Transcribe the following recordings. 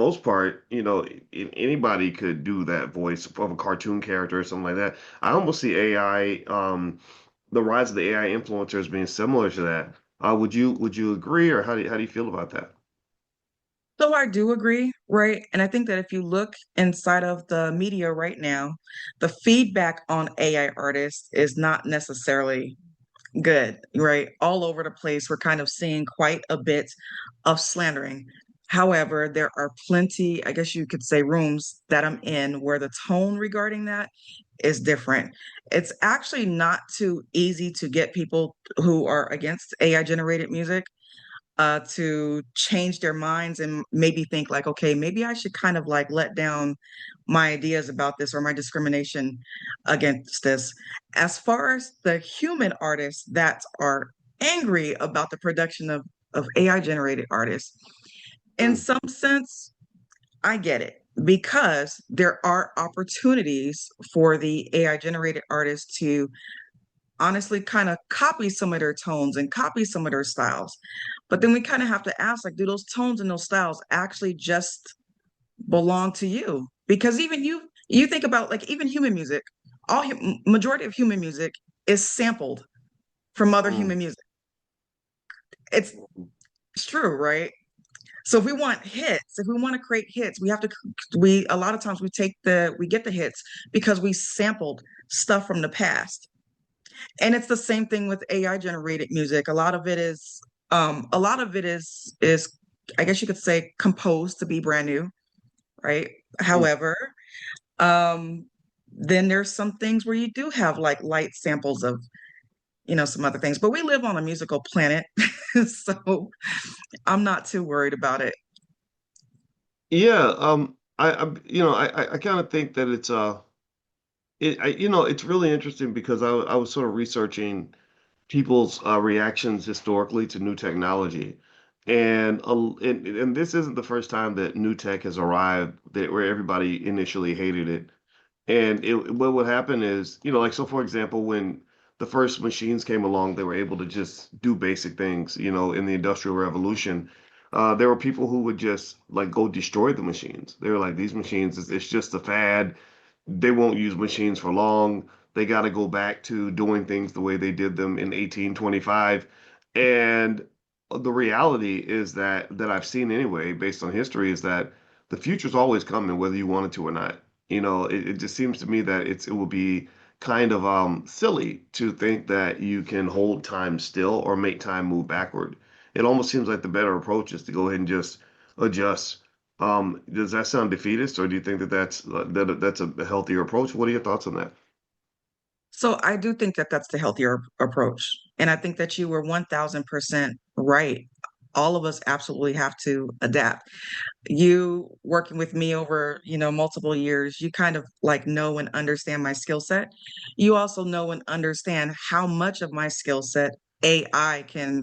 most part, anybody could do that voice of a cartoon character or something like that. I almost see AI, the rise of the AI influencers being similar to that. Would you agree, or how do you feel about that? So I do agree, right? And I think that if you look inside of the media right now, the feedback on AI artists is not necessarily good, right? All over the place, we're kind of seeing quite a bit of slandering. However, there are plenty, I guess you could say, rooms that I'm in where the tone regarding that is different. It's actually not too easy to get people who are against AI generated music to change their minds and maybe think like, okay, maybe I should kind of like let down my ideas about this or my discrimination against this. As far as the human artists that are angry about the production of AI generated artists, in Mm. some sense, I get it because there are opportunities for the AI generated artists to honestly kind of copy some of their tones and copy some of their styles. But then we kind of have to ask, like, do those tones and those styles actually just belong to you? Because even you think about like even human music, majority of human music is sampled from other Mm. human music. It's it's true, right? So if we want hits, if we want to create hits, we have to we a lot of times we get the hits because we sampled stuff from the past. And it's the same thing with AI generated music. A lot of it is I guess you could say composed to be brand new, right? Mm. However, um then there's some things where you do have like light samples of, some other things, but we live on a musical planet. So I'm not too worried about it. Yeah, I kind of think that it's really interesting because I was sort of researching people's reactions historically to new technology. And this isn't the first time that new tech has arrived that where everybody initially hated it. And what would happen is, like, so for example, when the first machines came along, they were able to just do basic things, in the Industrial Revolution. There were people who would just like go destroy the machines. They were like, these machines, it's just a fad. They won't use machines for long. They got to go back to doing things the way they did them in 1825. And the reality is that I've seen anyway, based on history, is that the future's always coming, whether you want it to or not. It just seems to me that it will be kind of silly to think that you can hold time still or make time move backward. It almost seems like the better approach is to go ahead and just adjust. Does that sound defeatist, or do you think that that's a healthier approach? What are your thoughts on that? So I do think that that's the healthier approach. And I think that you were 1000% right. All of us absolutely have to adapt. You working with me over, multiple years, you kind of like know and understand my skill set. You also know and understand how much of my skill set AI can,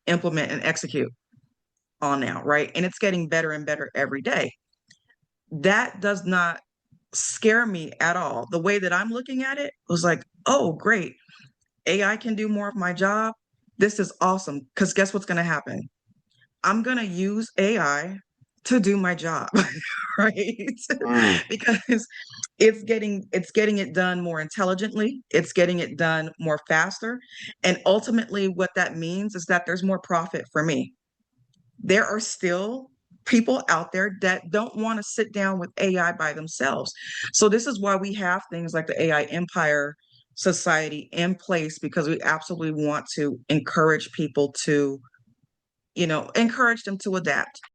implement and execute on now, right? And it's getting better and better every day. That does not scare me at all. The way that I'm looking at it was like, oh, great. AI can do more of my job. This is awesome. Because guess what's going to happen? I'm going to use AI to do my job, right? Mm. Because it's getting it done more intelligently, it's getting it done more faster, and ultimately what that means is that there's more profit for me. There are still people out there that don't want to sit down with AI by themselves. So this is why we have things like the AI Empire Society in place because we absolutely want to encourage people to, encourage them to adapt.